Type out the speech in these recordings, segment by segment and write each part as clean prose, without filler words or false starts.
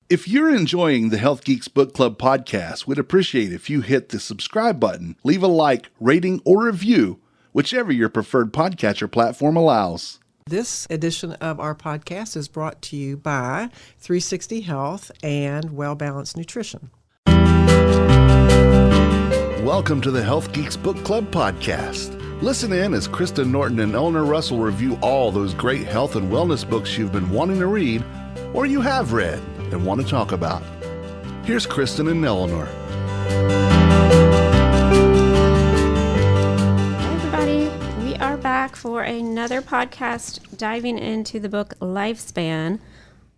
If you're enjoying the Health Geeks Book Club podcast, we'd appreciate if you hit the subscribe button, leave a like, rating, or review, whichever your preferred podcatcher platform allows. This edition of our podcast is brought to you by 360 Health and Well Balanced Nutrition. Welcome to the Health Geeks Book Club podcast. Listen in as Kristen Norton and Eleanor Russell review all those great health and wellness books you've been wanting to read or you have read and want to talk about. Here's Kristen and Eleanor. Hey everybody, we are back for another podcast diving into the book Lifespan,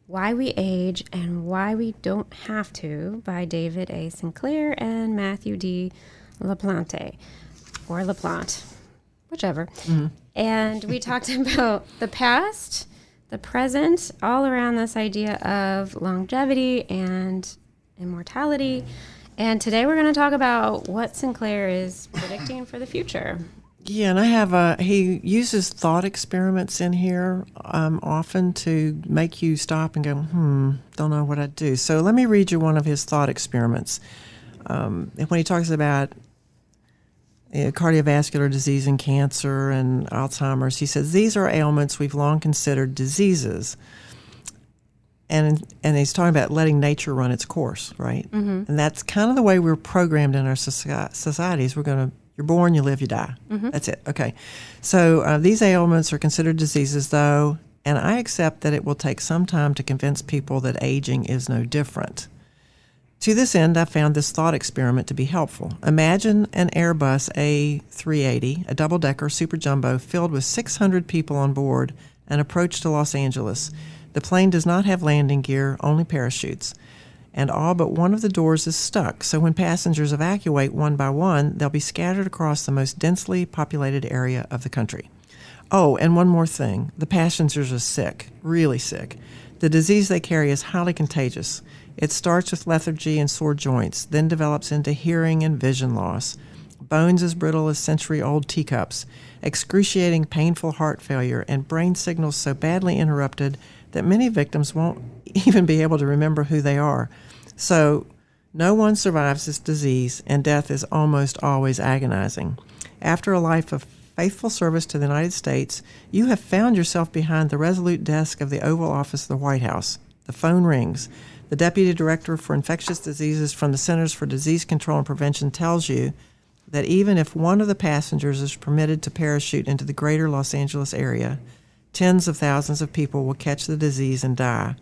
Why We Age and Why We Don't Have to by David A. Sinclair and Matthew D. LaPlante, or LaPlante, whichever. Mm-hmm. And we talked about the past, the present, all around this idea of longevity and immortality. And today we're going to talk about what Sinclair is predicting for the future. Yeah, and I have he uses thought experiments in here often to make you stop and go, don't know what I'd do. So let me read you one of his thought experiments. When he talks about cardiovascular disease and cancer and Alzheimer's, he says, these are ailments we've long considered diseases. And he's talking about letting nature run its course, right? Mm-hmm. And that's kind of the way we're programmed in our societies. You're born, you live, you die. Mm-hmm. That's it. Okay. So these ailments are considered diseases, though, and I accept that it will take some time to convince people that aging is no different. To this end, I found this thought experiment to be helpful. Imagine an Airbus A380, a double-decker super jumbo filled with 600 people on board, and approach to Los Angeles. The plane does not have landing gear, only parachutes, and all but one of the doors is stuck. So when passengers evacuate one by one, they'll be scattered across the most densely populated area of the country. Oh, and one more thing. The passengers are sick, really sick. The disease they carry is highly contagious. It starts with lethargy and sore joints, then develops into hearing and vision loss, bones as brittle as century-old teacups, excruciating painful heart failure, and brain signals so badly interrupted that many victims won't even be able to remember who they are. So no one survives this disease, and death is almost always agonizing. After a life of faithful service to the United States, you have found yourself behind the resolute desk of the Oval Office of the White House. The phone rings. The Deputy Director for Infectious Diseases from the Centers for Disease Control and Prevention tells you that even if one of the passengers is permitted to parachute into the greater Los Angeles area, tens of thousands of people will catch the disease and die.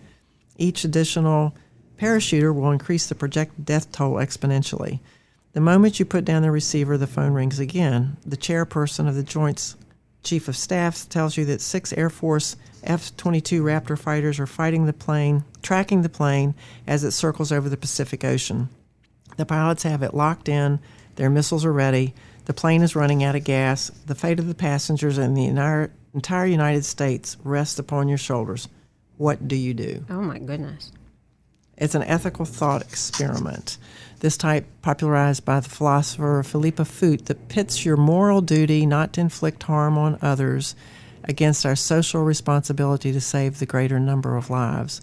Each additional parachuter will increase the projected death toll exponentially. The moment you put down the receiver, the phone rings again. The chairperson of the Joint's Chief of Staff tells you that 6 Air Force F-22 Raptor fighters are tracking the plane as it circles over the Pacific Ocean. The pilots have it locked in. Their missiles are ready. The plane is running out of gas. The fate of the passengers and the entire United States rests upon your shoulders. What do you do? Oh, my goodness. It's an ethical thought experiment. This type popularized by the philosopher Philippa Foot that pits your moral duty not to inflict harm on others against our social responsibility to save the greater number of lives.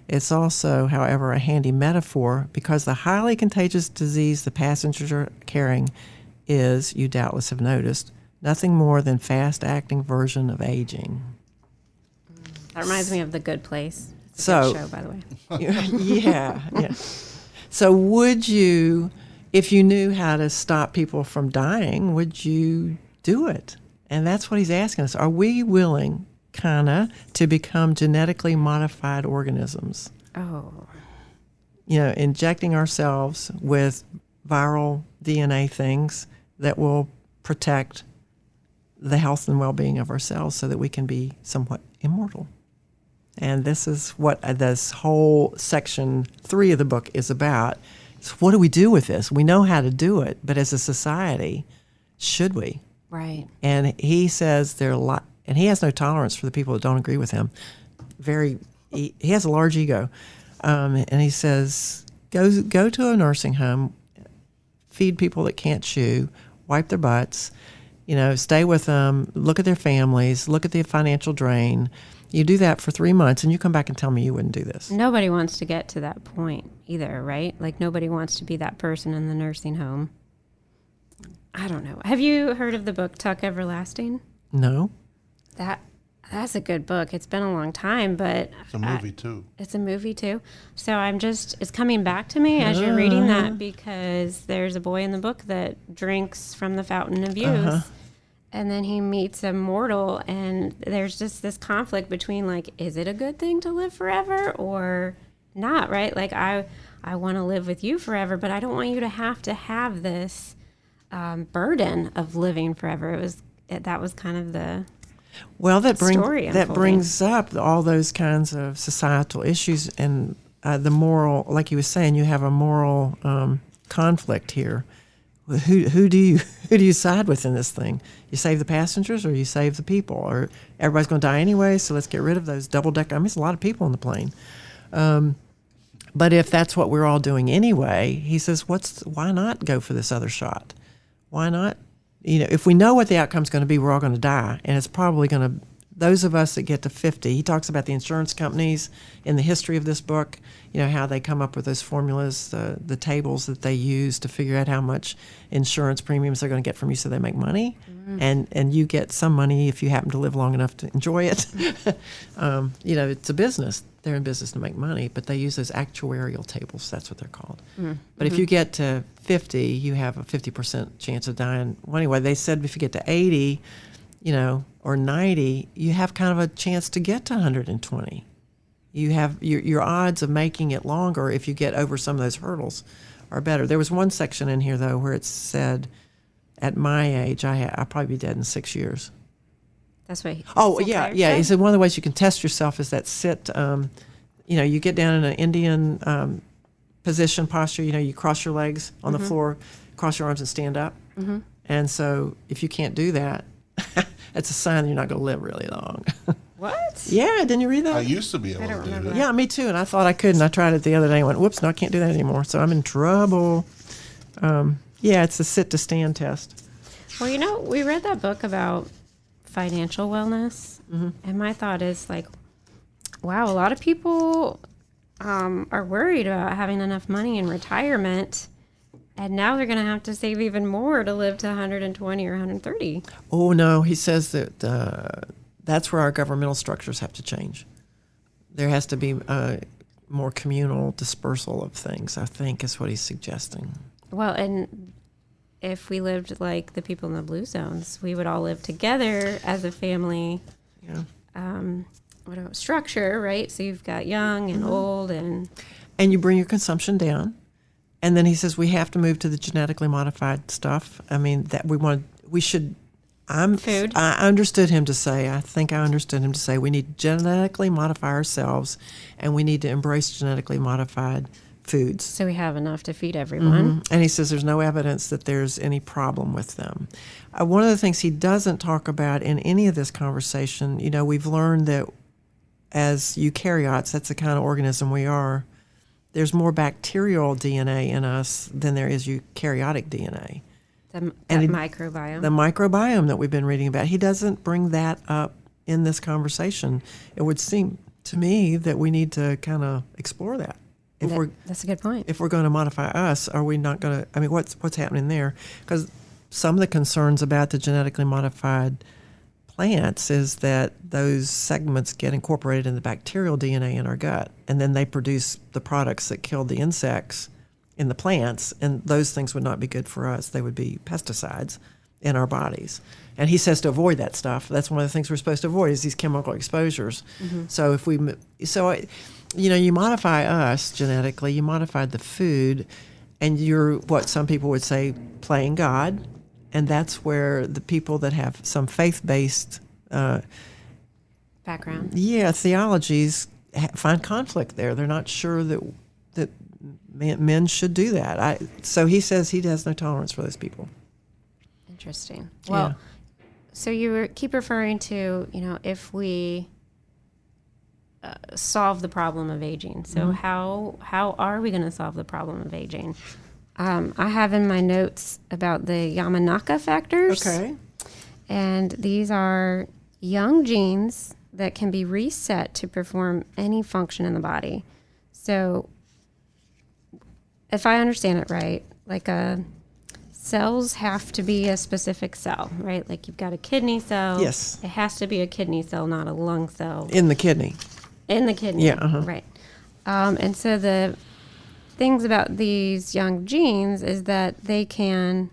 It's also, however, a handy metaphor because the highly contagious disease the passengers are carrying is, you doubtless have noticed, nothing more than fast-acting version of aging. That reminds me of The Good Place. It's a good show, by the way. Yeah. So would you, if you knew how to stop people from dying, would you do it? And that's what he's asking us. Are we willing, to become genetically modified organisms? Oh. Injecting ourselves with viral DNA things that will protect the health and well-being of ourselves so that we can be somewhat immortal. And this is what this whole section 3 of the book is about. So what do we do with this? We know how to do it, but as a society, should we? Right. And he says there are a lot, and he has no tolerance for the people that don't agree with him. He has a large ego. And he says, go to a nursing home, feed people that can't chew, wipe their butts, stay with them, look at their families, look at the financial drain, You do that for 3 months, and you come back and tell me you wouldn't do this. Nobody wants to get to that point either, right? Like, nobody wants to be that person in the nursing home. I don't know. Have you heard of the book Tuck Everlasting? No. That's a good book. It's been a long time, but It's a movie too. It's a movie too. So it's coming back to me as you're reading that, because there's a boy in the book that drinks from the fountain of youth. And then he meets a mortal, and there's just this conflict between, like, is it a good thing to live forever or not, right? Like, I want to live with you forever, but I don't want you to have this burden of living forever. That was kind of the story that brings up all those kinds of societal issues and the moral, like you were saying, you have a moral conflict here. Who do you side with in this thing? You save the passengers or you save the people? Or everybody's going to die anyway, so let's get rid of those double-decker. I mean, there's a lot of people on the plane. But if that's what we're all doing anyway, he says, why not go for this other shot? Why not? If we know what the outcome's going to be, we're all going to die. And it's probably going to, those of us that get to 50, he talks about the insurance companies in the history of this book, how they come up with those formulas, the tables that they use to figure out how much insurance premiums they're going to get from you so they make money. Mm-hmm. And you get some money if you happen to live long enough to enjoy it. It's a business. They're in business to make money, but they use those actuarial tables. That's what they're called. Mm-hmm. But if you get to 50, you have a 50% chance of dying. Well, anyway, they said if you get to 80, or 90, you have kind of a chance to get to 120. You have your odds of making it longer if you get over some of those hurdles are better. There was one section in here, though, where it said, at my age, I'll probably be dead in 6 years. That's right. Yeah. He said one of the ways you can test yourself is that sit. You get down in an Indian position, posture. You cross your legs on the floor, cross your arms, and stand up. Mm-hmm. And so if you can't do that, it's a sign that you're not going to live really long. What? Yeah, didn't you read that? I used to be able to do that. Yeah, me too. And I thought I could, and I tried it the other day and went, whoops, no, I can't do that anymore. So I'm in trouble. It's the sit to stand test. Well, we read that book about financial wellness, and my thought is like, wow, a lot of people are worried about having enough money in retirement, and now they're going to have to save even more to live to 120 or 130. Oh, no, he says that that's where our governmental structures have to change. There has to be more communal dispersal of things, I think, is what he's suggesting. Well, and if we lived like the people in the blue zones, we would all live together as a family. Yeah. Structure, right? So you've got young and old, and you bring your consumption down. And then he says we have to move to the genetically modified stuff. I mean, that we should. Food. I understood him to say. I think I understood him to say we need to genetically modify ourselves, and we need to embrace genetically modified foods. So we have enough to feed everyone. And he says there's no evidence that there's any problem with them. One of the things he doesn't talk about in any of this conversation, we've learned that as eukaryotes, that's the kind of organism we are, there's more bacterial DNA in us than there is eukaryotic DNA. The microbiome. The microbiome that we've been reading about. He doesn't bring that up in this conversation. It would seem to me that we need to kind of explore that. That's a good point. If we're going to modify us, are we not going to? I mean, what's happening there? Because some of the concerns about the genetically modified plants is that those segments get incorporated in the bacterial DNA in our gut, and then they produce the products that kill the insects in the plants, and those things would not be good for us. They would be pesticides in our bodies. And he says to avoid that stuff. That's one of the things we're supposed to avoid is these chemical exposures. So if you modify us genetically, you modified the food, and you're what some people would say playing God, and that's where the people that have some faith-based background, theologies find conflict there. They're not sure that men should do that. So he says he has no tolerance for those people. Interesting. Well, so you keep referring to, if we solve the problem of aging. So how are we going to solve the problem of aging? I have in my notes about the Yamanaka factors. Okay. And these are young genes that can be reset to perform any function in the body. So if I understand it right, like cells have to be a specific cell, right? Like you've got a kidney cell. Yes. It has to be a kidney cell, not a lung cell. In the kidney. In the kidney. Yeah. Uh-huh. Right. And so the things about these young genes is that they can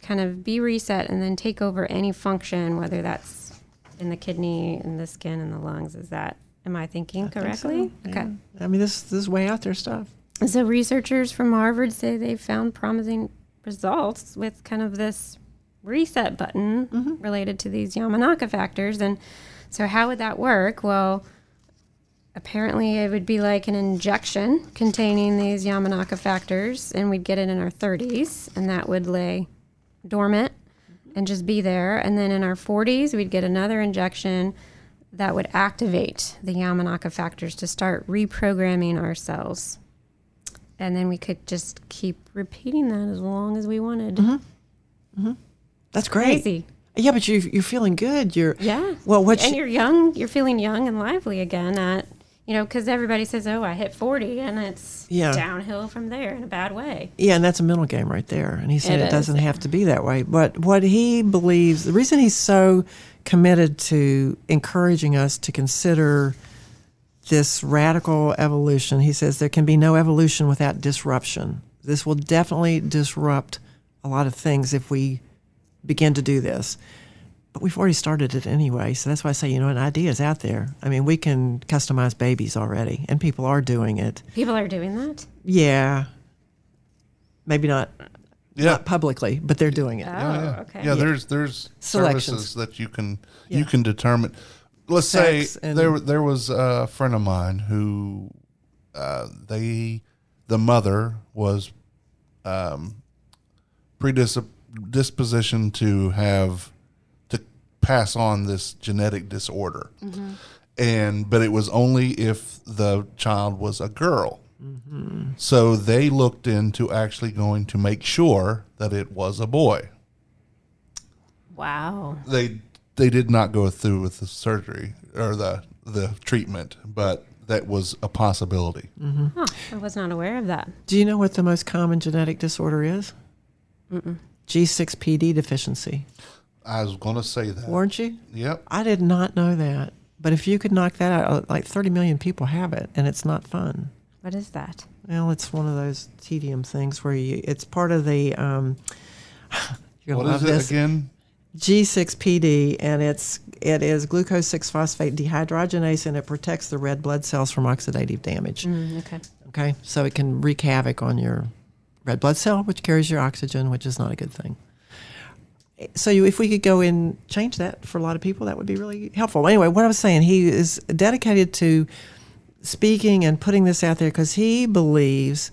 kind of be reset and then take over any function, whether that's in the kidney, in the skin, in the lungs. Am I thinking correctly? Think so. Okay. Yeah. I mean, this is way out there stuff. So researchers from Harvard say they've found promising results with kind of this reset button related to these Yamanaka factors. And so how would that work? Well, apparently it would be like an injection containing these Yamanaka factors, and we'd get it in our 30s, and that would lay dormant and just be there. And then in our 40s, we'd get another injection that would activate the Yamanaka factors to start reprogramming our cells. And then we could just keep repeating that as long as we wanted. That's great. Crazy. Yeah, but you're feeling good. You're And you're young. You're feeling young and lively again. Because everybody says, "Oh, I hit 40," and it's downhill from there in a bad way. Yeah, and that's a mental game right there. And he said it doesn't have to be that way. But what he believes, the reason he's so committed to encouraging us to consider this radical evolution, he says there can be no evolution without disruption. This will definitely disrupt a lot of things if we begin to do this. But we've already started it anyway, so that's why I say, an idea is out there. I mean, we can customize babies already, and people are doing it. People are doing that? Yeah. Maybe not publicly, but they're doing it. Oh, okay. Yeah, there's services that you can determine. Let's say there was a friend of mine who the mother was predispositioned to pass on this genetic disorder, but it was only if the child was a girl. So they looked into actually going to make sure that it was a boy. Wow. They did not go through with the surgery or the treatment, but that was a possibility. Huh, I was not aware of that. Do you know what the most common genetic disorder is? G6PD deficiency. I was going to say that. Weren't you? Yep. I did not know that. But if you could knock that out, like 30 million people have it, and it's not fun. What is that? Well, it's one of those tedium things where it's part of the... what is it again? G6PD, and it is glucose 6-phosphate dehydrogenase, and it protects the red blood cells from oxidative damage. Okay, so it can wreak havoc on your red blood cell, which carries your oxygen, which is not a good thing. So if we could go and change that for a lot of people, that would be really helpful. Anyway, what I was saying, he is dedicated to speaking and putting this out there because he believes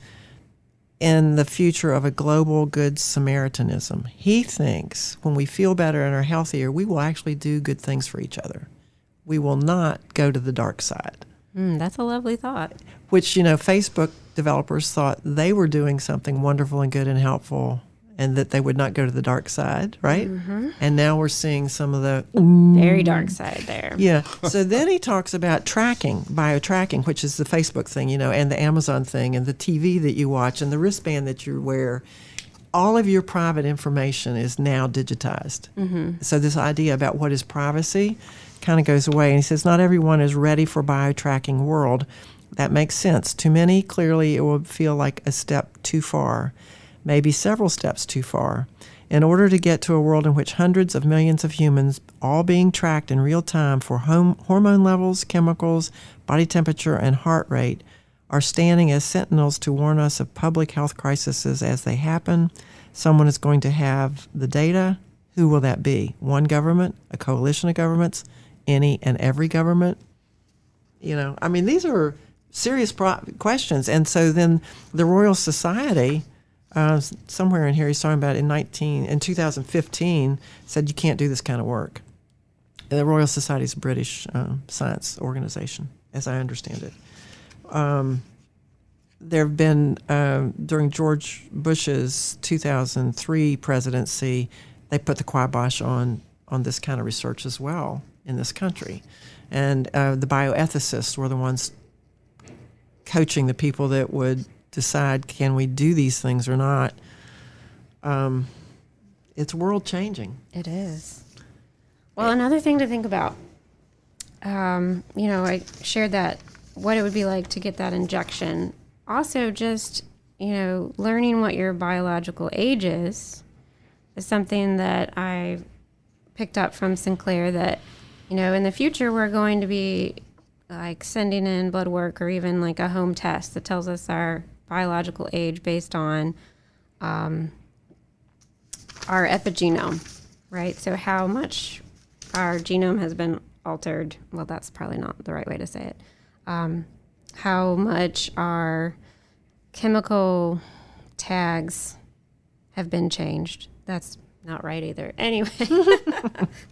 in the future of a global good Samaritanism. He thinks when we feel better and are healthier, we will actually do good things for each other. We will not go to the dark side. That's a lovely thought. Which, Facebook developers thought they were doing something wonderful and good and helpful, and that they would not go to the dark side, right? And now we're seeing some of the... Very dark side there. Yeah. So then he talks about biotracking, which is the Facebook thing, and the Amazon thing, and the TV that you watch, and the wristband that you wear. All of your private information is now digitized. So this idea about what is privacy kind of goes away. And he says, not everyone is ready for biotracking world. That makes sense. To many, clearly, it will feel like a step too far. Maybe several steps too far. In order to get to a world in which hundreds of millions of humans, all being tracked in real time for hormone levels, chemicals, body temperature, and heart rate, are standing as sentinels to warn us of public health crises as they happen, someone is going to have the data. Who will that be? One government? A coalition of governments? Any and every government? These are serious questions. And so then the Royal Society... somewhere in here he's talking about in 2015 said you can't do this kind of work. And the Royal Society is a British science organization, as I understand it. There have been, during George Bush's 2003 presidency, they put the kibosh on this kind of research as well in this country. And the bioethicists were the ones coaching the people that would decide, can we do these things or not? It's world changing. It is. Well, another thing to think about, I shared that, what it would be like to get that injection. Also, just, learning what your biological age is something that I picked up from Sinclair, that, in the future we're going to be like sending in blood work or even like a home test that tells us our biological age based on our epigenome, right? So how much our genome has been altered. Well, that's probably not the right way to say it. How much our chemical tags have been changed. That's not right either. Anyway,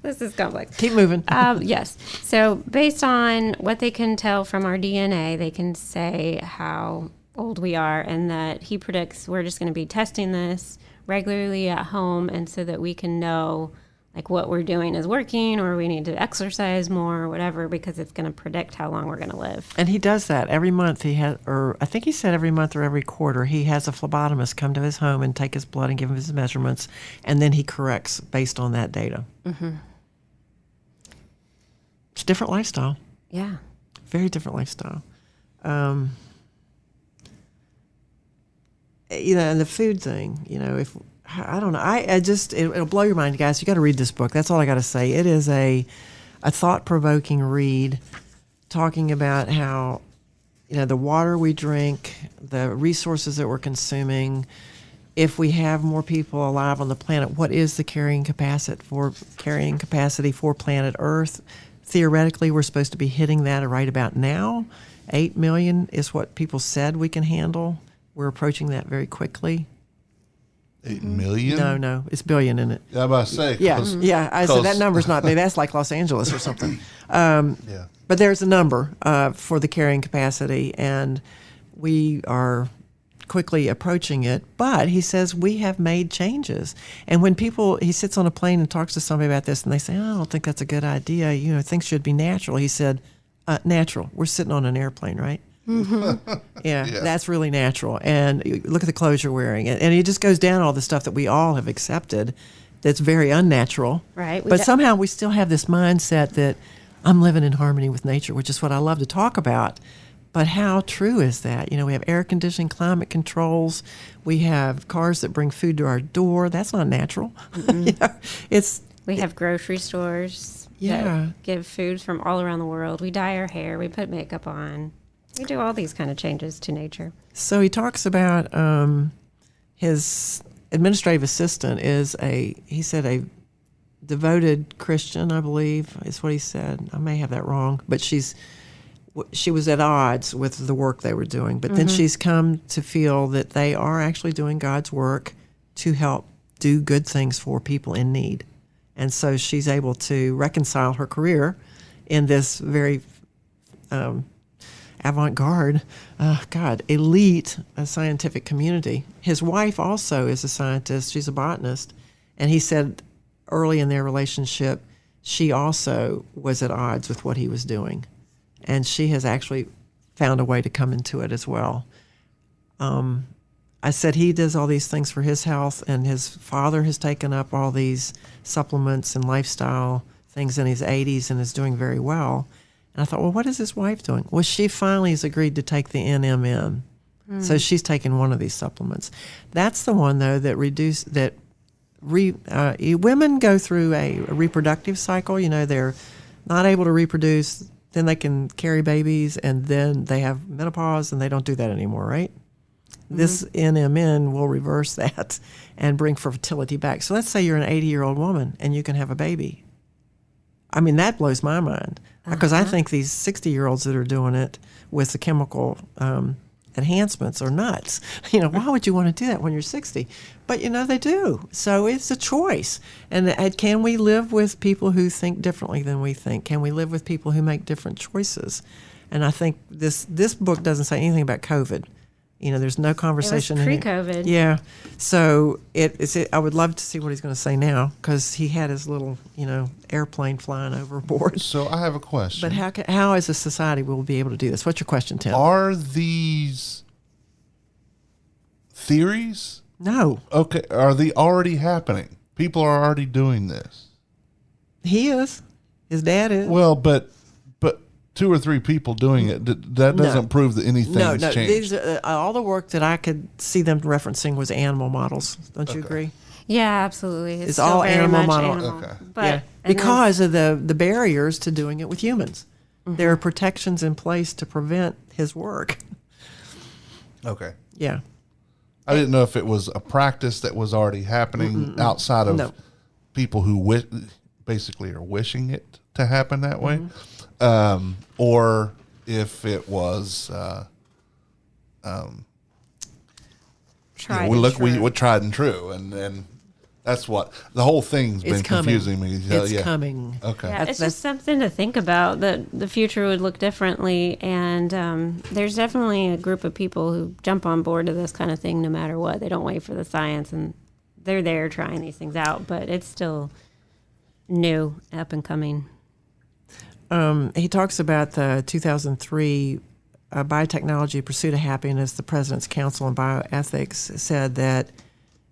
this is complex. Keep moving. Yes. So based on what they can tell from our DNA, they can say how old we are, and that he predicts we're just going to be testing this regularly at home, and so that we can know like what we're doing is working, or we need to exercise more or whatever, because it's going to predict how long we're going to live. And he does that every month. He has, or I think he said every month or every quarter, he has a phlebotomist come to his home and take his blood and give him his measurements, and then he corrects based on that data. Mm-hmm. It's a different lifestyle. Yeah. Very different lifestyle. And the food thing, if I don't know, I just, it'll blow your mind, guys. You got to read this book. That's all I got to say. It is a thought-provoking read, talking about how, the water we drink, the resources that we're consuming, if we have more people alive on the planet, what is the carrying capacity for planet Earth? Theoretically, we're supposed to be hitting that right about now. 8 million is what people said we can handle. We're approaching that very quickly. 8 million? No, it's billion in it. Yeah, I'm about to say. Yeah. I said that number's not big. That's like Los Angeles or something. Yeah. But there's a number for the carrying capacity, and we are quickly approaching it. But he says we have made changes. And when he sits on a plane and talks to somebody about this, and they say, I don't think that's a good idea. Things should be natural. He said, natural. We're sitting on an airplane, right? Mm-hmm. Yeah, that's really natural. And you look at the clothes you're wearing, and it just goes down all the stuff that we all have accepted that's very unnatural. Right. But somehow we still have this mindset that I'm living in harmony with nature, which is what I love to talk about. But how true is that? We have air conditioning, climate controls. We have cars that bring food to our door. That's not natural. Mm-hmm. We have grocery stores that give food from all around the world. We dye our hair. We put makeup on. We do all these kind of changes to nature. So he talks about his administrative assistant is a devoted Christian, I believe, is what he said. I may have that wrong, but she was at odds with the work they were doing. But then she's come to feel that they are actually doing God's work to help do good things for people in need. And so she's able to reconcile her career in this very avant-garde, elite scientific community. His wife also is a scientist. She's a botanist. And he said early in their relationship, she also was at odds with what he was doing. And she has actually found a way to come into it as well. I said he does all these things for his health, and his father has taken up all these supplements and lifestyle things in his 80s and is doing very well. And I thought, well, what is his wife doing? Well, she finally has agreed to take the NMN. So she's taken one of these supplements. That's the one, though, that women go through a reproductive cycle. They're not able to reproduce, then they can carry babies, and then they have menopause, and they don't do that anymore, right? Mm-hmm. This NMN will reverse that and bring fertility back. So let's say you're an 80-year-old woman, and you can have a baby. I mean, that blows my mind, because I think these 60-year-olds that are doing it with the chemical enhancements are nuts. Why would you want to do that when you're 60? But, they do. So it's a choice. And can we live with people who think differently than we think? Can we live with people who make different choices? And I think this book doesn't say anything about COVID. There's no conversation. It was pre-COVID. Yeah. So I would love to see what he's going to say now, because he had his little, airplane flying overboard. So I have a question. But how as a society will we be able to do this? What's your question, Tim? Are these theories? No. Okay. Are they already happening? People are already doing this. He is. His dad is. Well, but 2 or 3 people doing it, that doesn't prove that anything's changed. These all the work that I could see them referencing was animal models. Don't you agree? Yeah, absolutely. It's all very animal much model. Okay. But because of the barriers to doing it with humans. There are protections in place to prevent his work. Okay. Yeah. I didn't know if it was a practice that was already happening outside of people who basically are wishing it to happen that way. Or if it was tried and true, and that's what the whole thing's been confusing me. It's coming. Okay, yeah, it's just something to think about, that the future would look differently, and there's definitely a group of people who jump on board to this kind of thing no matter what. They don't wait for the science, and they're there trying these things out, but it's still new, up and coming. He talks about the 2003 Biotechnology Pursuit of Happiness. The President's Council on Bioethics said that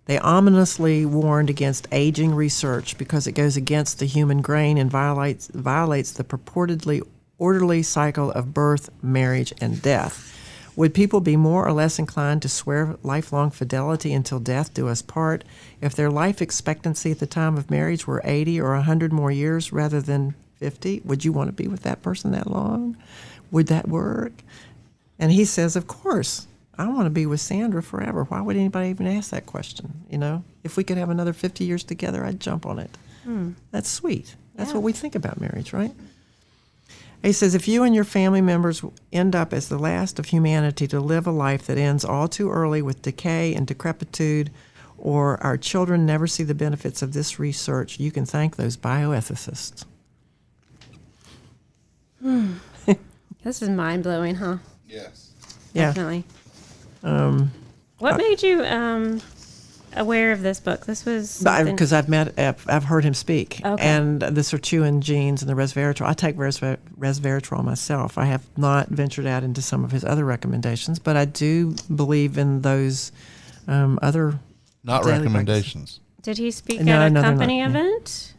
they ominously warned against aging research because it goes against the human grain and violates the purportedly orderly cycle of birth, marriage, and death. Would people be more or less inclined to swear lifelong fidelity until death do us part if their life expectancy at the time of marriage were 80 or 100 more years rather than 50? Would you want to be with that person that long? Would that work? And he says, of course, I want to be with Sandra forever. Why would anybody even ask that question? If we could have another 50 years together, I'd jump on it. That's sweet. That's what we think about marriage, right? He says, if you and your family members end up as the last of humanity to live a life that ends all too early with decay and decrepitude, or our children never see the benefits of this research, you can thank those bioethicists. This is mind-blowing, huh? Yes. Yeah. Definitely. What made you aware of this book? This was because I've heard him speak, and the sirtuin genes and the resveratrol. I take resveratrol myself. I have not ventured out into some of his other recommendations, but I do believe in those other recommendations. Did he speak at a company event?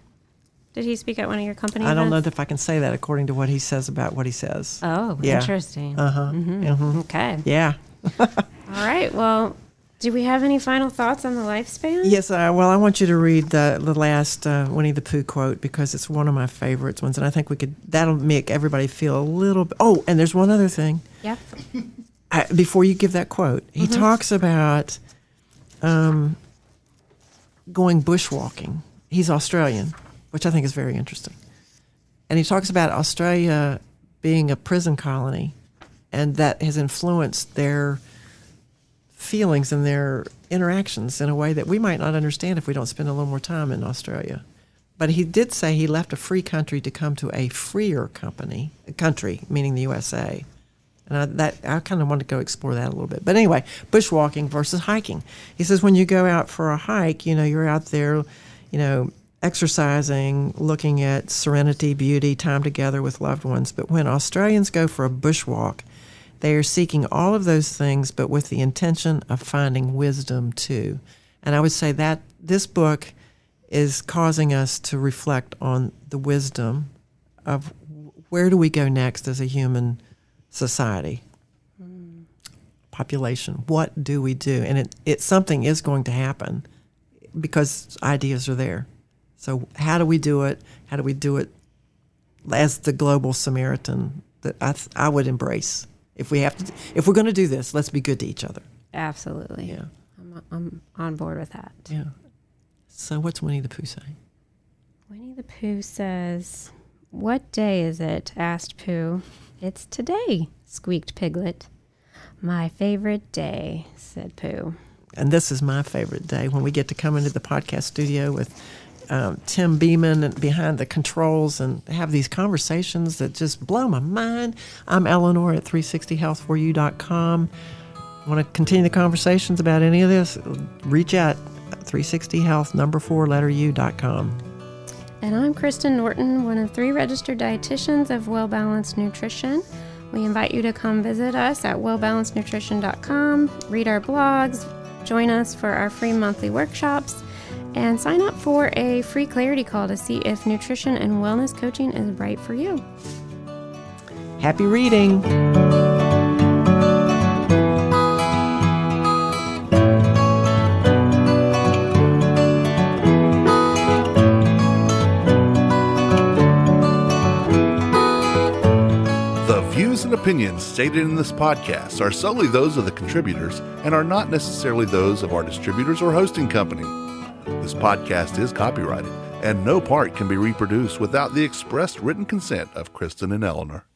Did he speak at one of your company events? I don't know if I can say that according to what he says about what he says. Oh, interesting. Okay. Yeah. All right. Well, do we have any final thoughts on the lifespan? Yes. I want you to read the last Winnie the Pooh quote, because it's one of my favorites ones, and I think that'll make everybody feel a little. Oh, and there's one other thing. Yep. Before you give that quote, he talks about going bushwalking. He's Australian, which I think is very interesting. And he talks about Australia being a prison colony, and that has influenced their feelings and their interactions in a way that we might not understand if we don't spend a little more time in Australia. But he did say he left a free country to come to a freer country, meaning the USA. And I kind of want to go explore that a little bit. But anyway, bushwalking versus hiking. He says when you go out for a hike, you're out there, exercising, looking at serenity, beauty, time together with loved ones. But when Australians go for a bushwalk, they are seeking all of those things, but with the intention of finding wisdom too. And I would say that this book is causing us to reflect on the wisdom of where do we go next as a human society, population. What do we do? And something is going to happen because ideas are there. So how do we do it? How do we do it as the global Samaritan that I would embrace? If we're going to do this, let's be good to each other. Absolutely. Yeah. I'm on board with that. Yeah. So what's Winnie the Pooh say? Winnie the Pooh says, "What day is it?" asked Pooh. "It's today," squeaked Piglet. "My favorite day," said Pooh. And this is my favorite day, when we get to come into the podcast studio with Tim Beeman and behind the controls and have these conversations that just blow my mind. I'm Eleanor at 360health4u.com. Want to continue the conversations about any of this? Reach out at 360health4u.com. And I'm Kristen Norton, one of 3 registered dietitians of Well Balanced Nutrition. We invite you to come visit us at wellbalancednutrition.com, read our blogs, join us for our free monthly workshops, and sign up for a free clarity call to see if nutrition and wellness coaching is right for you. Happy reading! And opinions stated in this podcast are solely those of the contributors and are not necessarily those of our distributors or hosting company. This podcast is copyrighted, and no part can be reproduced without the express written consent of Kristen and Eleanor.